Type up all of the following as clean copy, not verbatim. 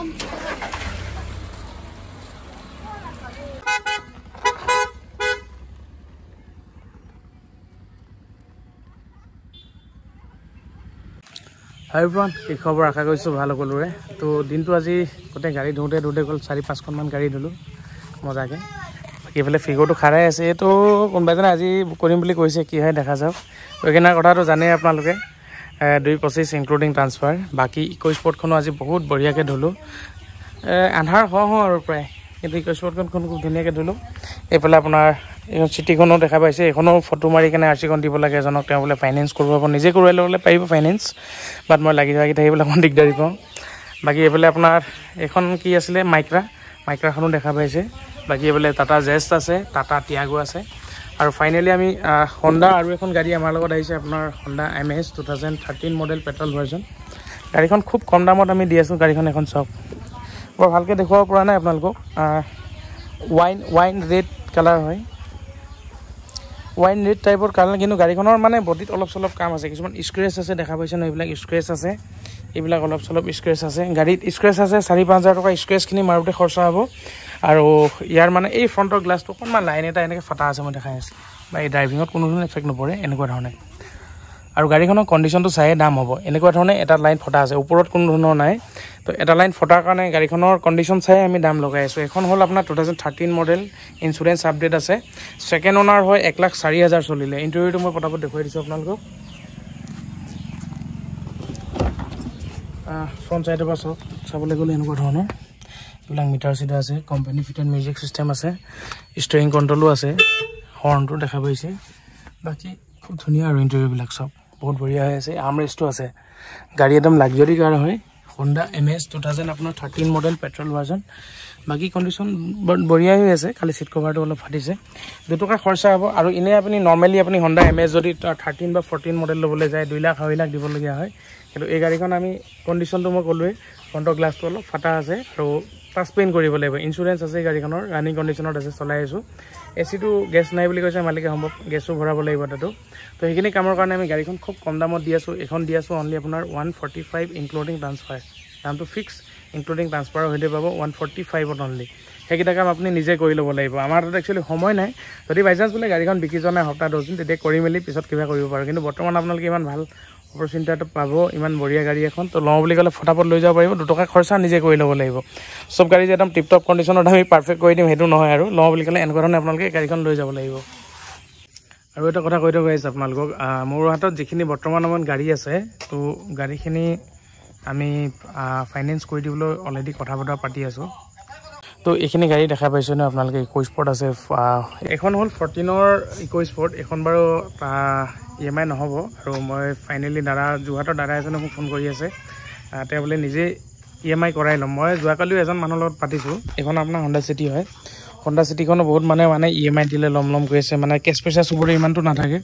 Hi everyone, কি খবৰ আশা কৰিছো ভাল সকলোৰে তো দিনটো আজি কোতে গাড়ী ধুতে গল 4-5 খন মান গাড়ী ধুলো মজাকে বাকি এফালে ফিগৰটো খাৰাই আছে তো কোনবাজনে আজি কৰিম বুলি কৈছে কি হয় দেখা যাওক ওইকেনাৰ কথাটো জানে আপোনালোকে 225 ইনক্লুডিং ট্ৰান্সফাৰ বাকি ইকো স্পৰ্টখনো আজি বহুত বঢ়িয়াকে ধুলো আন্ধাৰ হ আৰু প্ৰায় কিন্তু ইকো স্পৰ্টখন খুব ধুনীয়াকে ধুলো এফালে আপোনাৰ এখন চিটিখনো দেখা পাইছে এখনো ফটো মাৰি কেনে আৰচিখন দিব লাগে এজনক তেওঁ বলে ফাইনান্স কৰিব নিজে কৰি ললে পাৰিব ফাইনান্স বাট মই লাগি থাকিবলৈ অকণ দিগদাৰি পাওঁ বাকি এফালে আপোনাৰ এখন কি আছিলে মাইক্ৰাখনো দেখা পাইছে বাকি এফালে টাটা জেষ্ট আছে টাটা টিয়াগো আছে আৰু ফাইনালি আমি হন্ডা আৰু এখন গাড়ী আমাৰ লগত আহিছে আপোনাৰ Honda MS 2013 model petrol version গাড়ীখন খুব কম দামত আমি দি আছো গাড়ীখন এখন সব বৰ ভালকে দেখুৱাব পৰা নাই আপোনালোকক ওয়াইন ৰেড কালাৰ হয় ওয়াইন ৰেড টাইপৰ কালাৰ কিন্তু গাড়ীখনৰ মানে বডিত অলপ চলপ কাম আছে কিছুমান স্ক্ৰেচ আছে দেখা পাইছে ন এইবিলাক স্ক্ৰেচ আছে এইবিলাক অলপ চলপ স্ক্ৰেচ আছে গাড়ীত স্ক্ৰেচ আছে 4-5 হাজাৰ টকা স্ক্ৰেচখিনি মাৰুতে খৰচা হ'ব আৰু ইয়াৰ মানে এই ফ্ৰণ্টৰ গ্লাছটো অকণমান লাইন এটা এনেকৈ ফটা আছে মই দেখাই আছো বা এই ড্ৰাইভিঙত কোনো ধৰণৰ এফেক্ট নপৰে এনেকুৱা ধৰণে আৰু গাড়ীখনৰ কণ্ডিশ্যনটো চাই দাম হ'ব এনেকুৱা ধৰণে এটা লাইন ফটা আছে ওপৰত কোনো ধৰণৰ নাই তো এটা লাইন ফটাৰ কাৰণে গাড়ীখনৰ কণ্ডিশ্যন চাই আমি দাম লগাই আছো এখন হ'ল আপোনাৰ 2013 মডেল ইনস্যুৰেন্স আপডেট আছে সেকেন্ড ওনাৰ হয় 1,04,000 চলিলে ইন্টাৰভিউটো মই পটাপট দেখুৱাই দিছো আপোনালোকক ফ্ৰণ্ট সাইডৰ পৰা চাবলৈ গ'লে এনেকুৱা ধৰণৰ এইবিলাক মিটাৰ সিধা আছে কোম্পানী ফিটেড মিউজিক সিস্টেম আছে ষ্টিয়াৰিং কন্ট্ৰলো আছে হৰ্নটো দেখা পাইছে বাকি খুব ধুনীয়া আৰু ইন্টাৰভিউ বিলাক সব বহুত বঢ়িয়া হৈ আছে আৰ্মৰেষ্টটো আছে গাড়ী একদম লাক্সাৰি কাৰ হয় Honda MS 2013 model petrol version বাকি কন্ডিশন বঢ়িয়া হৈ আছে খালি সিট কভাৰটো অলপ ফাটিছে 2 টকা খৰচা হ'ব আৰু ইনে আপুনি নরমালি আপুনি Honda MS যদি 13 বা 14 মডেল লবলৈ যায় 2 লাখ 2 লাখ দিব লগিয়া হয় কিন্তু এই গাড়ীখন আমি কন্ডিশনটো মই কলোৱে ফ্ৰণ্টৰ গ্লাছটো অলপ ফাটা আছে আৰু টাচ পেইন কৰিব লাগিব ইনস্যুৰেন্স আছে গাড়ীখনৰ ৰানিং কন্ডিশনত আছে চলাই আছো এসিটো গেছ নাই বুলি কৈছে মালিকে সম্ভৱ গেছও ভৰাব লাগিব তাতো তো সেইখিনি কামৰ কাৰণে আমি গাড়ীখন খুব কম দামত দি আছো এখন দি আছো অনলি আপোনাৰ 145 ইনক্লুডিং ট্ৰান্সফাৰ দামটো ফিক্স ইনক্লুডিং ট্ৰান্সফাৰ হইতে পাব 145 ত অনলি হেকিটা কাম আপুনি নিজে কৰি ল'ব লাগিব আমাৰ তাত একচুয়ালি সময় নাই যদি বাই চান্স বলে গাড়ীখন বিকি জনা হপ্তাহ 10 দিন তেতিয়া কৰি মেলি পিছত কিবা কৰিব পাৰো কিন্তু বৰ্তমান আপোনালোকে ইমান ভাল অপৰচুনিটিটো পাব ইমান বঢ়িয়া গাড়ী এখন তো লওঁ বুলি ক'লে ফটাফট লৈ যাব পাৰিব 2 টকা খৰচা নিজে কৰি ল'ব লাগিব সব গাড়ী যে একদম টিপ টপ কন্ডিশনত আমি পারফেক্ট কৰি দিম হেতু নহয় আৰু লওঁ বুলি ক'লে এনেকুৱা ধৰণে আপোনালোকে গাড়ীখন লৈ যাব লাগিব আৰু এটা কথা কৈ থৈ গৈছে আপোনালোকক মোৰ হাতত যিখিনি বৰ্তমান সময়ত গাড়ী আছে তো গাড়ীখিনি আমি ফাইনান্স কৰি দিবলৈ অলৰেডি কথা বতৰা পাতি আছো তো এইখিনি গাড়ী দেখা পাইছো না আপোনালোকে ইকো স্পৰ্ট আছে এখন হ'ল 14 ৰ ইকো স্পৰ্ট এখন বাৰু EMI নহব আৰু মই ফাইনালি জুহাটৰ দাদা এজনে মোক ফোন কৰি আছে তেওঁ বলে নিজে EMI কৰাই লম মই জুৱাকালিও এজন মানুহৰ লগত পাতিছো এখন আপোনাৰ Honda City হয় Honda City খনো বহুত মানে EMI দিলে লম কৰি আছে মানে কেছ পইচা সুবৰে ইমানটো নাথাকে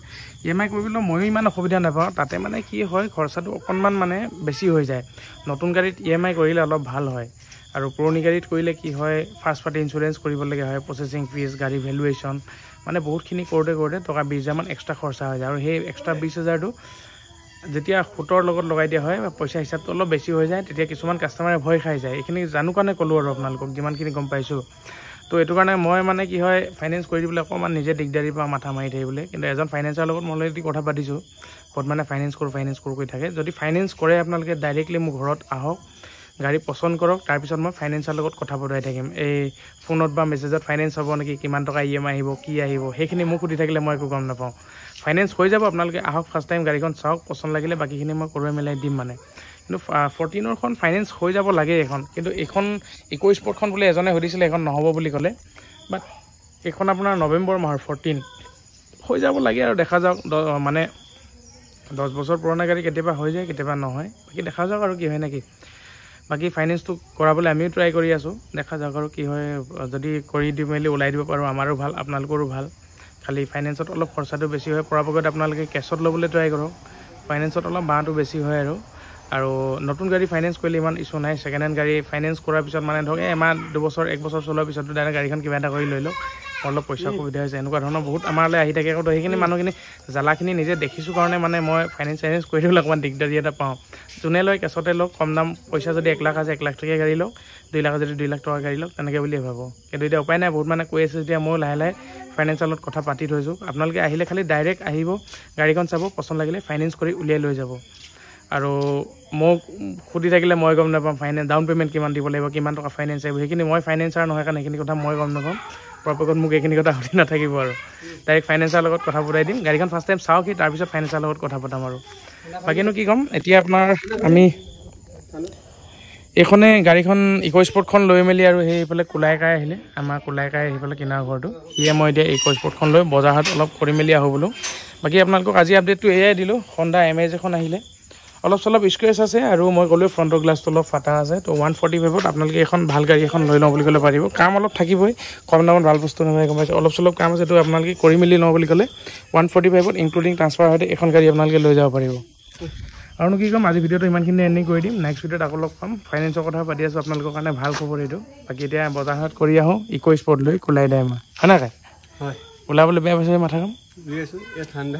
EMI কৰিবলৈ মই ইমান অসুবিধা নাপাওঁ তাতে মানে কি হয় খৰচাটো অকনমান মানে বেছি হৈ যায় নতুন গাড়ীত EMI কৰিলে অলপ ভাল হয় আৰু পুৰণি গাড়ীত কৰিলে কি হয় ফাৰ্স্ট পাৰ্টি ইনস্যুৰেন্স কৰিব লাগে হয় প্ৰসেসিং ফিজ গাড়ী ভ্যালুয়েশন মানে বহুতখিনি কৰোতে টকা 20,000 মান এক্সট্ৰা খৰচা হৈ যায় আৰু সেই এক্সট্ৰা 20,000 টো যেতিয়া ফুটৰ লগত লগাই দিয়া হয় পইচা হিচাপটো অলপ বেছি হৈ যায় তেতিয়া কিছুমান কাস্টমাৰে ভয় খাই যায় এইখিনি জানো কাৰণে কলো আৰু আপোনালোকক যিমানখিনি গম পাইছো তো এটো কাৰণে মই মানে কি হয় ফাইনান্স কৰি দিবলৈ অকমান নিজে দিগদাৰি পা মাথা মাৰি থাকিবলৈ কিন্তু এজন ফাইনান্সাৰ লগত মই অলৰেডি কথা পাতিছো বহুত মানে ফাইনান্স কৰো কৈ থাকে যদি ফাইনান্স কৰে আপোনালোকে ডাইৰেক্টলি মোৰ ঘৰত আহক গাড়ী পছন্দ কৰক তাৰ পিছত মই ফাইনান্সাৰ লগত কথা বতৰাই থাকিম এই ফোনত বা মেছেজত ফাইনান্স হ'ব নেকি কিমান টকা EMI আহিব কি আহিব সেইখিনি মোক সুধি থাকিলে মই একো গম নাপাওঁ ফাইনান্স হৈ যাব আপোনালোকে আহক ফাৰ্স্ট টাইম গাড়ীখন চাওক পছন্দ লাগিলে বাকিখিনি মই কৰাই মিলাই দিম মানে কিন্তু 14 খন ফাইনান্স হৈ যাব লাগে এখন কিন্তু এখন ইকো স্পৰ্টখন বলে এজনে হদিছিলে এখন নহব বুলি ক'লে বাট এখন আপোনাৰ নৱেম্বৰ মাহৰ 14 হৈ যাব লাগে আৰু দেখা যাওক মানে 10 বছৰ পুৰণা গাড়ী কেতিয়াবা হৈ যায় কেতিয়াবা নহয় বাকি দেখা যাওক আৰু কি হয় নেকি বাকি ফাইনান্সটো কৰাবলৈ আমিও ট্ৰাই কৰি আছো দেখা যাওক আৰু কি হয় যদি কৰি দি মেলি ওলাই দিব পাৰো আমাৰো ভাল আপোনালোকৰো ভাল খালি ফাইনান্সত অলপ খৰচাটো বেছি হয় পৰাপক্ষত আপোনালোকে কেছত ল'বলৈ ট্ৰাই কৰক ফাইনান্সত অলপ বাটো বেছি হয় আৰু নতুন গাড়ী ফাইনান্স কৰিলে ইমান ইস্যু নাই সেকেন্ড হ্যান্ড গাড়ী ফাইনান্স কৰাৰ পিছত মানে ধৰক এমাহ 2 বছৰ 1 বছৰ চলোৱাৰ পিছত ডাইৰেক্ট গাড়ীখন কিবা এটা কৰি লৈ লওক অলপ পইচা সুবিধা হৈছে এনেকুৱা ধৰণৰ বহুত আমাৰলৈ আহি থাকে আকৌ সেইখিনি মানুহখিনি জ্বালাখিনি নিজে দেখিছোঁ কাৰণে মানে মই ফাইনেন্স কৰি দিবলৈ অকণমান দিগদাৰী এটা পাওঁ যোনে লয় কেছতে লওক কম দাম পইচা যদি 1 লাখ আছে 1 লাখ টকীয়া গাড়ী লওক 2 লাখ যদি 2 লাখ টকা গাড়ী লওক তেনেকৈ বুলিয়ে ভাবোঁ কিন্তু এতিয়া উপায় নাই বহুত মানে কৈ আছে যেতিয়া মই লাহে লাহে ফাইনেন্সৰ লগত কথা পাতি থৈছোঁ আপোনালোকে আহিলে খালি ডাইৰেক্ট আহিব গাড়ীখন চাব পচন্দ লাগিলে ফাইনেন্স কৰি উলিয়াই লৈ যাব আৰু মোক সুধি থাকিলে মই গম নাপাম ফাইনেন্স ডাউন পে'মেণ্ট কিমান দিব লাগিব কিমান টকা ফাইনেন্স আহিব সেইখিনি মই ফাইনেন্সাৰ নহয় কাৰণে সেইখিনি কথা মই গম নাপাম পৰাপক্ষত মোক এইখিনি কথা সুধি নাথাকিব আৰু ডাইৰেক্ট ফাইনেন্সাৰ লগত কথা পতাই দিম গাড়ীখন ফাৰ্ষ্ট টাইম চাওঁ কি তাৰপিছত ফাইনেন্সাৰ লগত কথা পতাম আৰু বাকীনো কি ক'ম এতিয়া আপোনাৰ আমি এইখনে গাড়ীখন ইক' স্পৰ্টখন লৈ মেলি আৰু সেইফালে কোলাইকাই আহিলে আমাৰ কোলাইকাই সেইফালে কিনাৰ ঘৰটো সিয়ে মই এতিয়া ইক' স্পৰ্টখন লৈ বজাৰহাট অলপ কৰি মেলি আহোঁ বোলো বাকী আপোনালোকক আজি আপডেটটো এয়াই দিলোঁ হণ্ডা এমেজ এখন আহিলে অলপ চলপ স্ক্ৰেচ আছে আৰু মই ক'লোঁ ফ্ৰণ্টৰ গ্লাছটো অলপ ফাটা আছে তো 145ত আপোনালোকে এখন ভাল গাড়ী এখন লৈ লওঁ বুলি ক'লে পাৰিব কাম অলপ থাকিবই কম দামত ভাল বস্তু নহয় গম পাইছে অলপ চলপ কাম আছে তো আপোনালোকে কৰি মেলি লওঁ বুলি ক'লে 145ত ইনক্লুডিং ট্ৰান্সফাৰ সৈতে এখন গাড়ী আপোনালোকে লৈ যাব পাৰিব আৰু কি ক'ম আজি ভিডিঅ'টো ইমানখিনি এণ্ডিং কৰি দিম নেক্সট ভিডিঅ'ত আকৌ লগ পাম ফাইনেন্সৰ কথা পাতি আছোঁ আপোনালোকৰ কাৰণে ভাল খবৰ এইটো বাকী এতিয়া বজাৰহাট কৰি আহোঁ ইক' স্পৰ্ট লৈ কোলাই দাই মই হয় নাই হয় ওলাবলৈ বেয়া পাইছে মাথা কাম ঠাণ্ডা